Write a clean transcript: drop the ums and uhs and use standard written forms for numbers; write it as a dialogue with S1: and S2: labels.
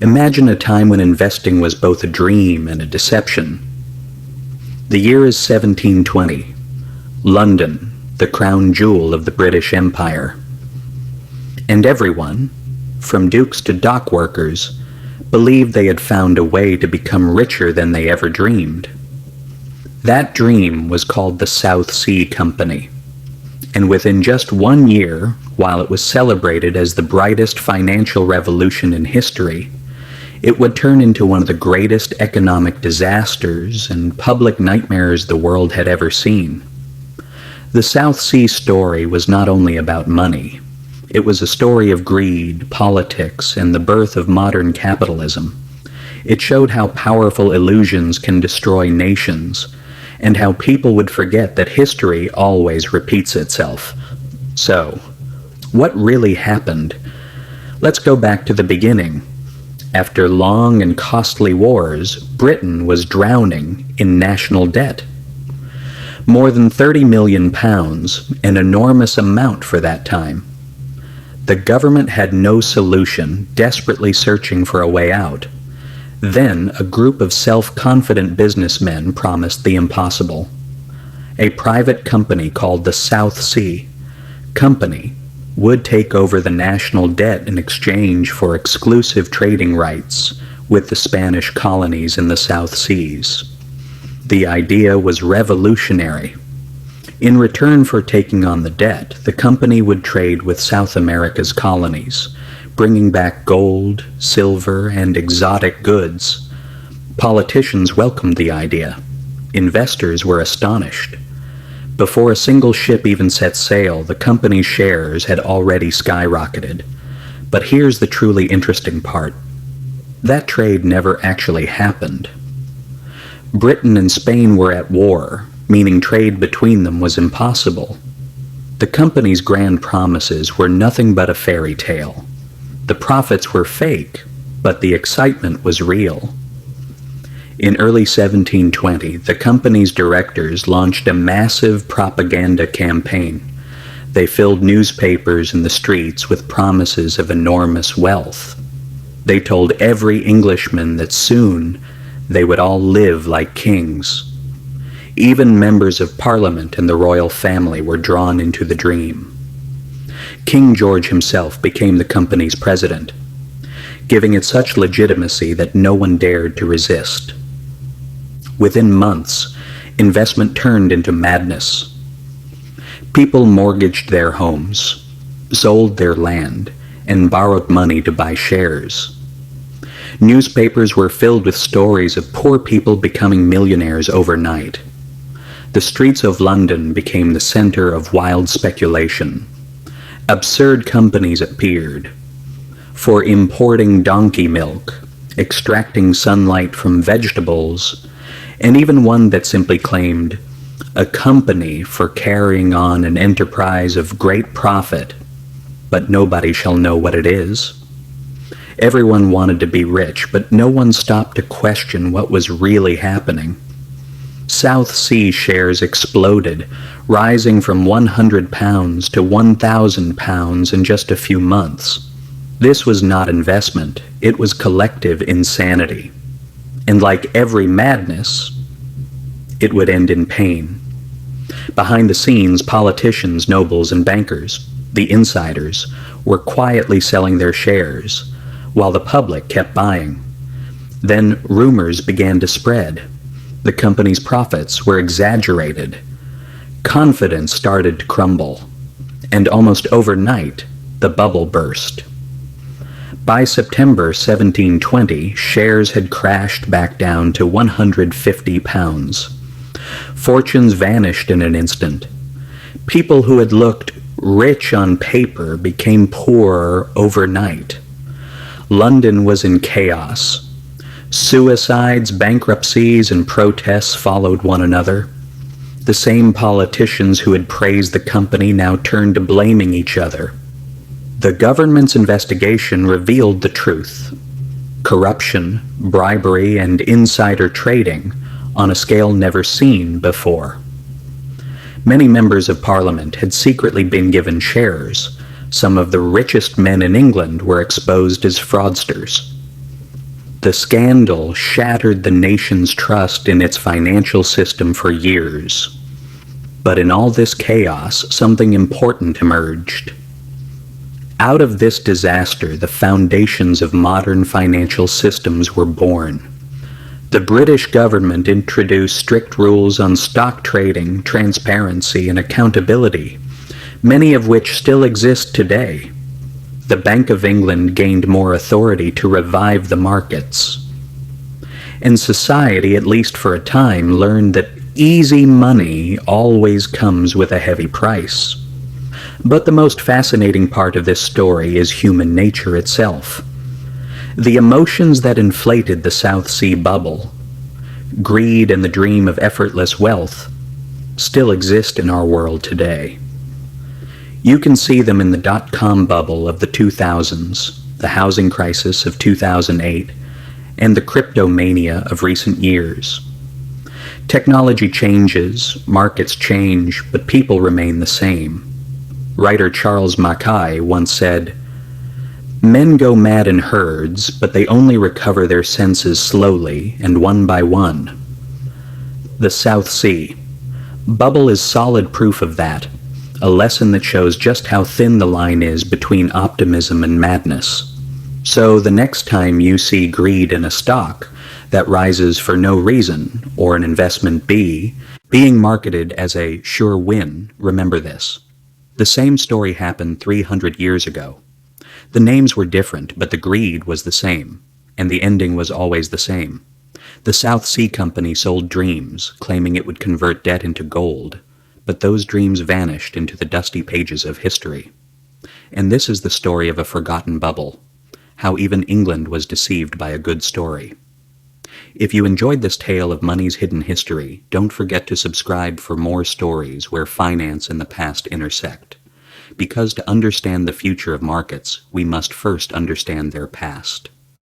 S1: Imagine a time when investing was both a dream and a deception. The year is 1720. London, the crown jewel of the British Empire. And everyone, from dukes to dock workers, believed they had found a way to become richer than they ever dreamed. That dream was called the South Sea Company, and within just 1 year, while it was celebrated as the brightest financial revolution in history, it would turn into one of the greatest economic disasters and public nightmares the world had ever seen. The South Sea story was not only about money. It was a story of greed, politics, and the birth of modern capitalism. It showed how powerful illusions can destroy nations, and how people would forget that history always repeats itself. So, what really happened? Let's go back to the beginning. After long and costly wars, Britain was drowning in national debt. More than £30 million, an enormous amount for that time. The government had no solution, desperately searching for a way out. Then a group of self-confident businessmen promised the impossible. A private company called the South Sea Company would take over the national debt in exchange for exclusive trading rights with the Spanish colonies in the South Seas. The idea was revolutionary. In return for taking on the debt, the company would trade with South America's colonies, bringing back gold, silver, and exotic goods. Politicians welcomed the idea. Investors were astonished. Before a single ship even set sail, the company's shares had already skyrocketed. But here's the truly interesting part. That trade never actually happened. Britain and Spain were at war, meaning trade between them was impossible. The company's grand promises were nothing but a fairy tale. The profits were fake, but the excitement was real. In early 1720, the company's directors launched a massive propaganda campaign. They filled newspapers and the streets with promises of enormous wealth. They told every Englishman that soon they would all live like kings. Even members of Parliament and the royal family were drawn into the dream. King George himself became the company's president, giving it such legitimacy that no one dared to resist. Within months, investment turned into madness. People mortgaged their homes, sold their land, and borrowed money to buy shares. Newspapers were filled with stories of poor people becoming millionaires overnight. The streets of London became the center of wild speculation. Absurd companies appeared for importing donkey milk, extracting sunlight from vegetables, and even one that simply claimed a company for carrying on an enterprise of great profit, but nobody shall know what it is. Everyone wanted to be rich, but no one stopped to question what was really happening. South Sea shares exploded, rising from £100 to £1,000 in just a few months. This was not investment, it was collective insanity. And like every madness, it would end in pain. Behind the scenes, politicians, nobles, and bankers, the insiders, were quietly selling their shares, while the public kept buying. Then rumors began to spread. The company's profits were exaggerated. Confidence started to crumble, and almost overnight, the bubble burst. By September 1720, shares had crashed back down to £150. Fortunes vanished in an instant. People who had looked rich on paper became poorer overnight. London was in chaos. Suicides, bankruptcies, and protests followed one another. The same politicians who had praised the company now turned to blaming each other. The government's investigation revealed the truth. Corruption, bribery, and insider trading on a scale never seen before. Many members of Parliament had secretly been given shares. Some of the richest men in England were exposed as fraudsters. The scandal shattered the nation's trust in its financial system for years. But in all this chaos, something important emerged. Out of this disaster, the foundations of modern financial systems were born. The British government introduced strict rules on stock trading, transparency, and accountability, many of which still exist today. The Bank of England gained more authority to revive the markets. And society, at least for a time, learned that easy money always comes with a heavy price. But the most fascinating part of this story is human nature itself. The emotions that inflated the South Sea bubble, greed and the dream of effortless wealth, still exist in our world today. You can see them in the dot-com bubble of the 2000s, the housing crisis of 2008, and the cryptomania of recent years. Technology changes, markets change, but people remain the same. Writer Charles Mackay once said, "Men go mad in herds, but they only recover their senses slowly and one by one." The South Sea bubble is solid proof of that, a lesson that shows just how thin the line is between optimism and madness. So the next time you see greed in a stock that rises for no reason, or an investment B, being marketed as a sure win, remember this. The same story happened 300 years ago. The names were different, but the greed was the same, and the ending was always the same. The South Sea Company sold dreams, claiming it would convert debt into gold, but those dreams vanished into the dusty pages of history. And this is the story of a forgotten bubble, how even England was deceived by a good story. If you enjoyed this tale of money's hidden history, don't forget to subscribe for more stories where finance and the past intersect. Because to understand the future of markets, we must first understand their past.